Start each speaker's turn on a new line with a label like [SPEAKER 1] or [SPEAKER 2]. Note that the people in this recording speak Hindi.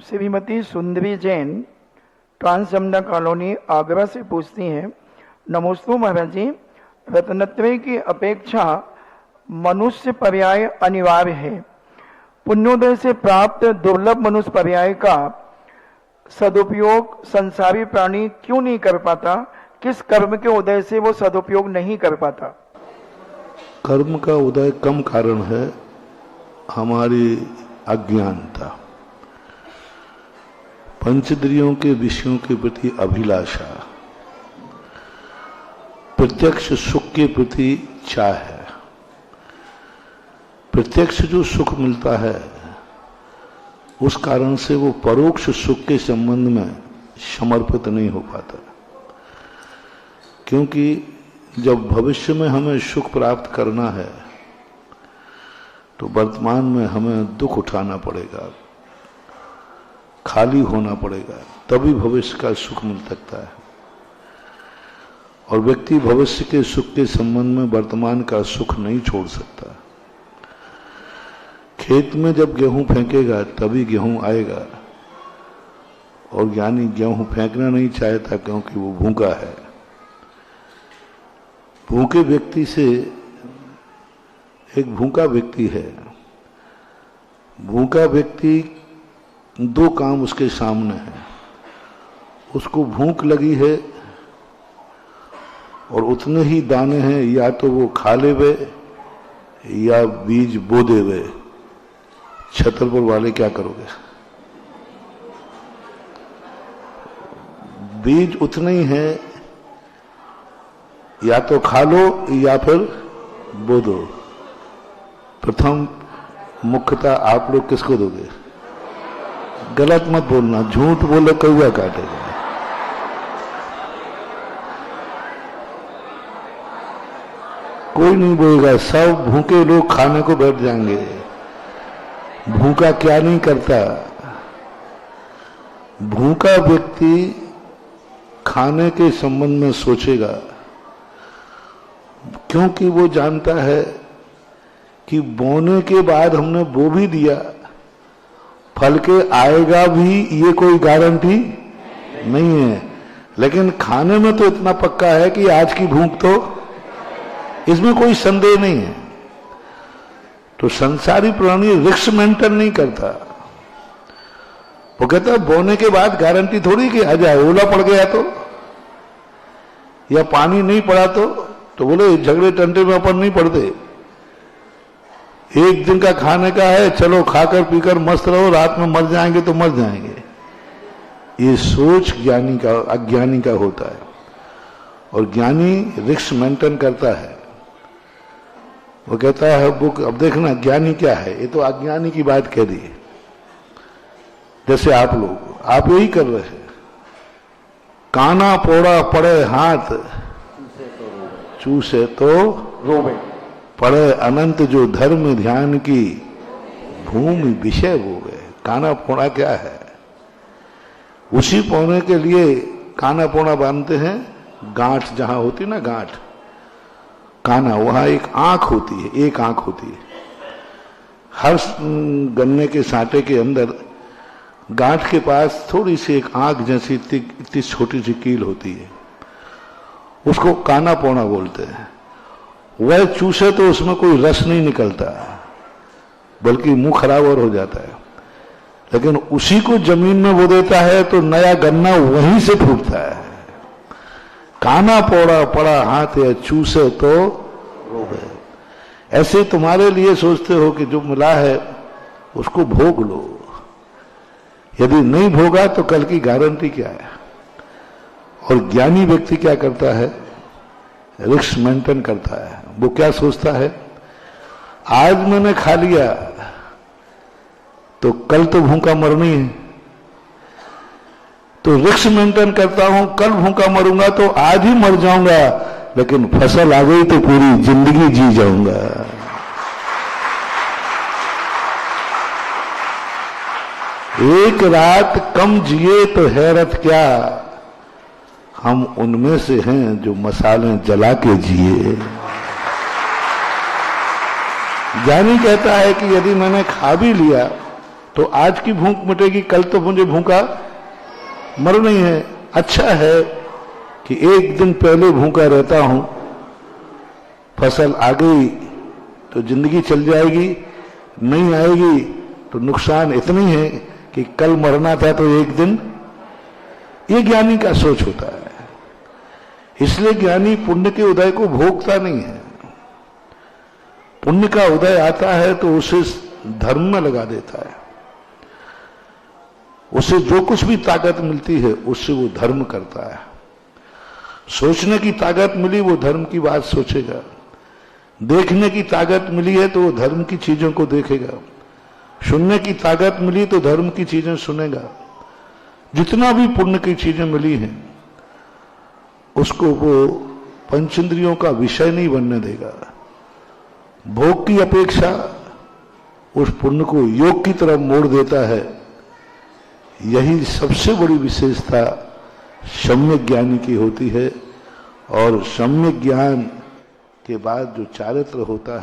[SPEAKER 1] श्रीमती सुंदरी जैन ट्रांस यमुना कॉलोनी आगरा से पूछती हैं, नमोस्तु महाराज जी, रत्नत्रय की अपेक्षा मनुष्य पर्याय अनिवार्य है। पुण्योदय से प्राप्त दुर्लभ मनुष्य पर्याय का सदुपयोग संसारी प्राणी क्यों नहीं कर पाता? किस कर्म के उदय से वो सदुपयोग नहीं कर पाता?
[SPEAKER 2] कर्म का उदय कम कारण है हमारी अज्ञानता, पंचेंद्रियों के विषयों के प्रति अभिलाषा, प्रत्यक्ष सुख के प्रति चाह है। प्रत्यक्ष जो सुख मिलता है उस कारण से वो परोक्ष सुख के संबंध में समर्पित नहीं हो पाता, क्योंकि जब भविष्य में हमें सुख प्राप्त करना है तो वर्तमान में हमें दुख उठाना पड़ेगा, खाली होना पड़ेगा, तभी भविष्य का सुख मिल सकता है। और व्यक्ति भविष्य के सुख के संबंध में वर्तमान का सुख नहीं छोड़ सकता। खेत में जब गेहूं फेंकेगा तभी गेहूं आएगा, और ज्ञानी गेहूं फेंकना नहीं चाहता क्योंकि वो भूखा है। भूखे व्यक्ति से एक भूखा व्यक्ति है, भूखा व्यक्ति दो काम उसके सामने है, उसको भूख लगी है और उतने ही दाने हैं, या तो वो खा लेवे या बीज बो देवे। छतरपुर वाले क्या करोगे? बीज उतने ही है, या तो खा लो या फिर बो दो। प्रथम मुख्यतः आप लोग किसको दोगे? गलत मत बोलना, झूठ बोले कौवा काटेगा। कोई नहीं बोलेगा, सब भूखे लोग खाने को बैठ जाएंगे। भूखा क्या नहीं करता? भूखा व्यक्ति खाने के संबंध में सोचेगा, क्योंकि वो जानता है कि बोने के बाद हमने बो भी दिया, फल के आएगा भी, ये कोई गारंटी नहीं है। लेकिन खाने में तो इतना पक्का है कि आज की भूख तो, इसमें कोई संदेह नहीं है। तो संसारी प्राणी रिस्क मेंटेन नहीं करता। वो कहता है बोने के बाद गारंटी थोड़ी कि आ जाए, ओला पड़ गया तो, या पानी नहीं पड़ा तो बोले झगड़े टंटे में अपन नहीं पड़ते। एक दिन का खाने का है, चलो खाकर पीकर मस्त रहो, रात में मर जाएंगे तो मर जाएंगे। ये सोच ज्ञानी का, अज्ञानी का होता है। और ज्ञानी रिस्क मेंटेन करता है। वो कहता है बुक, अब देखना ज्ञानी क्या है, ये तो अज्ञानी की बात कह दी। जैसे आप लोग, आप यही कर रहे हैं, काना पोड़ा पड़े हाथ चूसे तो रोवे, पड़े अनंत जो धर्म ध्यान की भूमि विषय बोवे। काना पोड़ा क्या है? उसी पौने के लिए काना पोड़ा बांधते हैं। गांठ जहां होती ना, गांठ काना, वहां एक आंख होती है, एक आंख होती है। हर गन्ने के साटे के अंदर गांठ के पास थोड़ी सी एक आंख जैसी इतनी छोटी सी कील होती है, उसको काना पौना बोलते हैं। वह चूसे तो उसमें कोई रस नहीं निकलता, बल्कि मुंह खराब और हो जाता है। लेकिन उसी को जमीन में बो देता है तो नया गन्ना वहीं से फूटता है। काना पौड़ा पड़ा हाथ या चूसे तो रोवे। ऐसे तुम्हारे लिए सोचते हो कि जो मिला है उसको भोग लो। यदि नहीं भोगा तो कल की गारंटी क्या है? और ज्ञानी व्यक्ति क्या करता है? रिस्क मेंटेन करता है। वो क्या सोचता है, आज मैंने खा लिया तो कल तो भूखा मरनी है, तो रिस्क मेंटेन करता हूं, कल भूखा मरूंगा तो आज ही मर जाऊंगा, लेकिन फसल आ गई तो पूरी जिंदगी जी जाऊंगा। एक रात कम जिए तो हैरत क्या, हम उनमें से हैं जो मसाले जला के जिए। ज्ञानी कहता है कि यदि मैंने खा भी लिया तो आज की भूख मिटेगी, कल तो मुझे भूखा मर नहीं है। अच्छा है कि एक दिन पहले भूखा रहता हूं, फसल आ गई तो जिंदगी चल जाएगी, नहीं आएगी तो नुकसान इतनी है कि कल मरना था तो एक दिन। ये ज्ञानी का सोच होता है। इसलिए ज्ञानी पुण्य के उदय को भोगता नहीं है। पुण्य का उदय आता है तो उसे धर्म में लगा देता है। उसे जो कुछ भी ताकत मिलती है उससे वो धर्म करता है। सोचने की ताकत मिली, वो धर्म की बात सोचेगा। देखने की ताकत मिली है तो वो धर्म की चीजों को देखेगा। सुनने की ताकत मिली तो धर्म की चीजें सुनेगा। जितना भी पुण्य की चीजें मिली हैं उसको वो पंचेंद्रियों का विषय नहीं बनने देगा। भोग की अपेक्षा उस पुण्य को योग की तरफ मोड़ देता है। यही सबसे बड़ी विशेषता सम्यक ज्ञानी की होती है। और सम्यक ज्ञान के बाद जो चारित्र होता है